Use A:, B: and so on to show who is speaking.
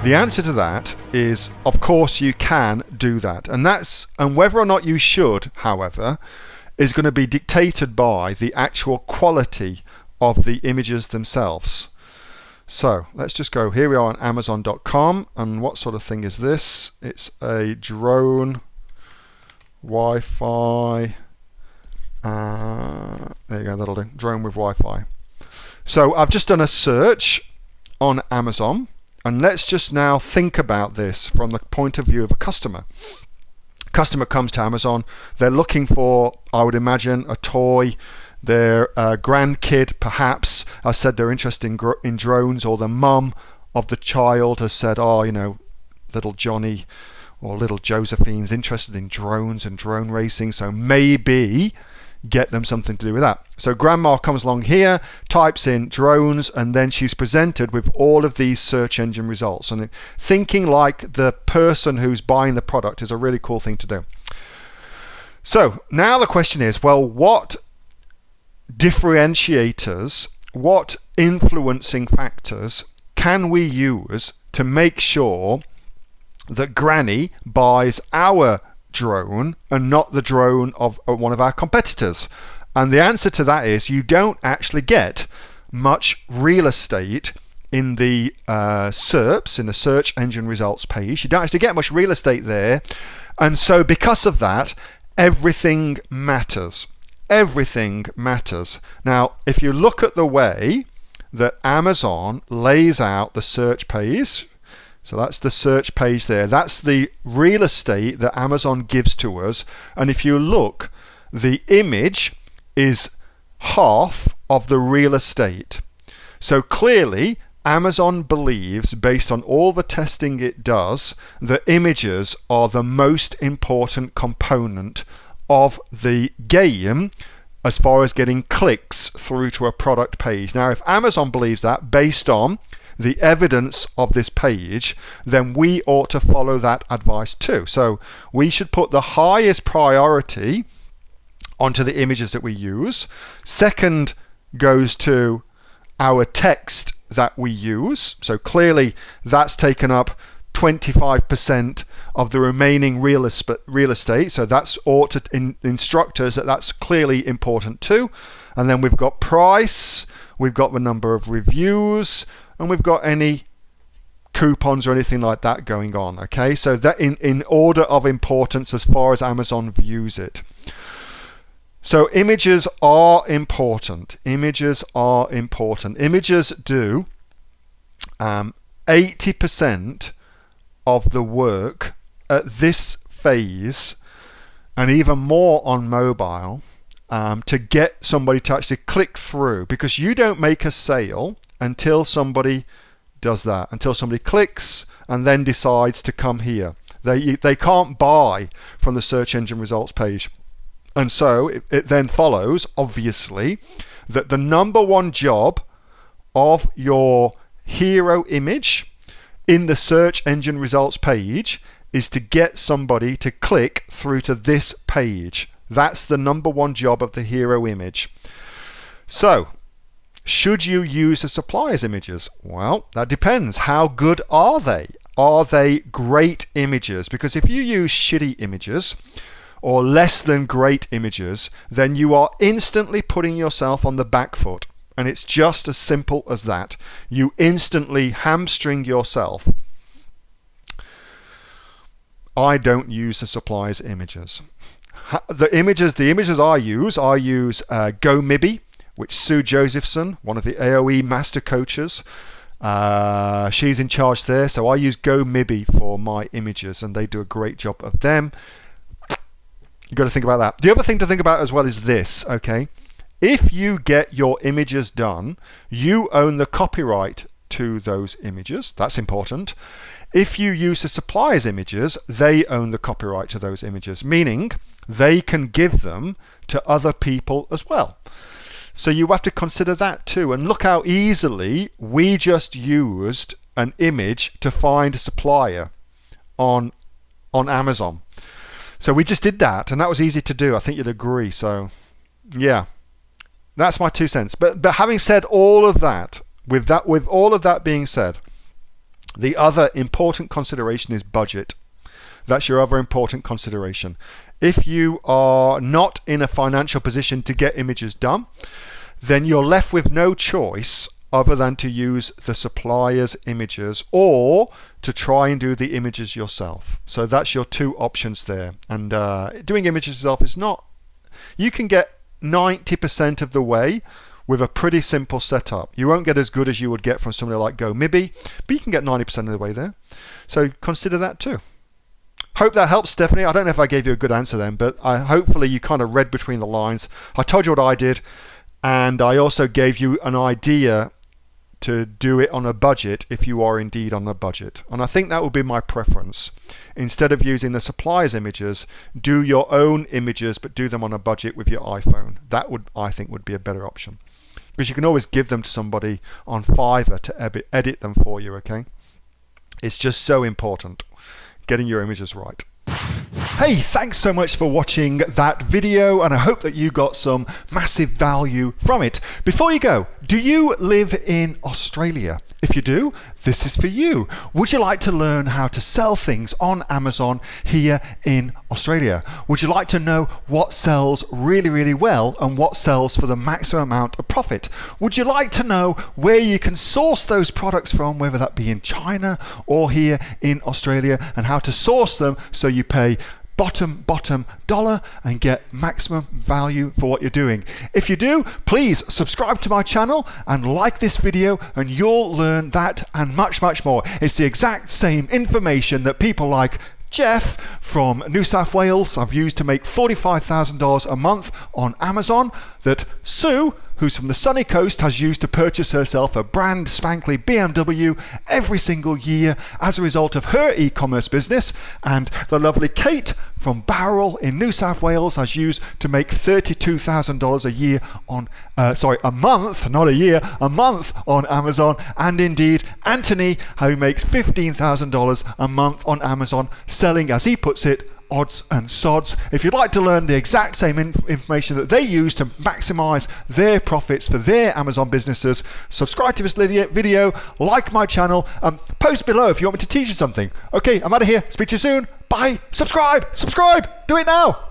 A: The answer to that is, of course, you can do that. And whether or not you should, however, is going to be dictated by the actual quality of the images themselves. So let's just go, here we are on Amazon.com, and what sort of thing is this? It's a drone Wi-Fi, there you go, that'll do, drone with Wi-Fi. So I've just done a search on Amazon, and let's just now think about this from the point of view of a customer. Customer comes to Amazon, they're looking for, I would imagine, a toy. Their grandkid perhaps has said they're interested in drones, or the mum of the child has said, oh, you know, little Johnny or little Josephine's interested in drones and drone racing, so maybe get them something to do with that. So grandma comes along here, types in drones, and then she's presented with all of these search engine results. And thinking like the person who's buying the product is a really cool thing to do. So now the question is, well, what differentiators, what influencing factors can we use to make sure that Granny buys our drone and not the drone of one of our competitors? And the answer to that is, you don't actually get much real estate in the SERPs, in the search engine results page. You don't actually get much real estate there, and so because of that, everything matters. Everything matters. Now, if you look at the way that Amazon lays out the search page, so that's the search page there, that's the real estate that Amazon gives to us, and if you look, the image is half of the real estate. So clearly, Amazon believes, based on all the testing it does, that images are the most important component of the game as far as getting clicks through to a product page. Now, if Amazon believes that based on the evidence of this page, then we ought to follow that advice too. So we should put the highest priority onto the images that we use. Second goes to our text that we use. So clearly that's taken up 25% of the remaining real estate, so that's ought to instruct us that that's clearly important too. And then we've got price, we've got the number of reviews, and we've got any coupons or anything like that going on. Okay, so that in order of importance as far as Amazon views it. So images are important. Images are important. Images do 80% of the work at this phase, and even more on mobile, to get somebody to actually click through, because you don't make a sale until somebody does that, until somebody clicks and then decides to come here. They can't buy from the search engine results page. And so it then follows, obviously, that the number one job of your hero image in the search engine results page is to get somebody to click through to this page. That's the number one job of the hero image. So, should you use the supplier's images? Well, that depends. How good are they? Are they great images? Because if you use shitty images or less than great images, then you are instantly putting yourself on the back foot. And it's just as simple as that. You instantly hamstring yourself. I don't use the supplier's images. The images I use GoMibi, which Sue Josephson, one of the AOE master coaches, she's in charge there. So I use GoMibi for my images, and they do a great job of them. You've got to think about that. The other thing to think about as well is this, okay? If you get your images done, you own the copyright to those images. That's important. If you use the supplier's images, they own the copyright to those images, meaning they can give them to other people as well. So you have to consider that too. And look how easily we just used an image to find a supplier on Amazon. So we just did that, and that was easy to do. I think you'd agree. So yeah, that's my 2 cents. But having said all of that, with all of that being said, The other important consideration is budget. That's your other important consideration. If you are not in a financial position to get images done, then you're left with no choice other than to use the supplier's images or to try and do the images yourself. So that's your two options there. And doing images yourself is not, you can get 90% of the way with a pretty simple setup. You won't get as good as you would get from somebody like GoMibi, but you can get 90% of the way there. So consider that too. Hope that helps, Stephanie. I don't know if I gave you a good answer then, but hopefully you kind of read between the lines. I told you what I did, and I also gave you an idea to do it on a budget if you are indeed on a budget. And I think that would be my preference. Instead of using the supplier's images, do your own images, but do them on a budget with your iPhone. That would, I think, would be a better option. Because you can always give them to somebody on Fiverr to edit them for you, okay? It's just so important, getting your images right. Hey, thanks so much for watching that video, and I hope that you got some massive value from it. Before you go, do you live in Australia? If you do, this is for you. Would you like to learn how to sell things on Amazon here in Australia? Would you like to know what sells really, really well and what sells for the maximum amount of profit? Would you like to know where you can source those products from, whether that be in China or here in Australia, and how to source them so you pay bottom dollar and get maximum value for what you're doing? If you do, please subscribe to my channel and like this video, and you'll learn that and much more. It's the exact same information that people like Jeff from New South Wales have used to make $45,000 a month on Amazon, that Sue, who's from the sunny coast, has used to purchase herself a brand spankly BMW every single year as a result of her e-commerce business, and the lovely Kate from Bowral in New South Wales has used to make $32,000 a year on, a month, not a year, a month on Amazon, and indeed Anthony, who makes $15,000 a month on Amazon, selling, as he puts it, odds and sods. If you'd like to learn the exact same information that they use to maximize their profits for their Amazon businesses, subscribe to this video, like my channel, post below if you want me to teach you something. Okay, I'm out of here. Speak to you soon. Bye. Subscribe. Do it now.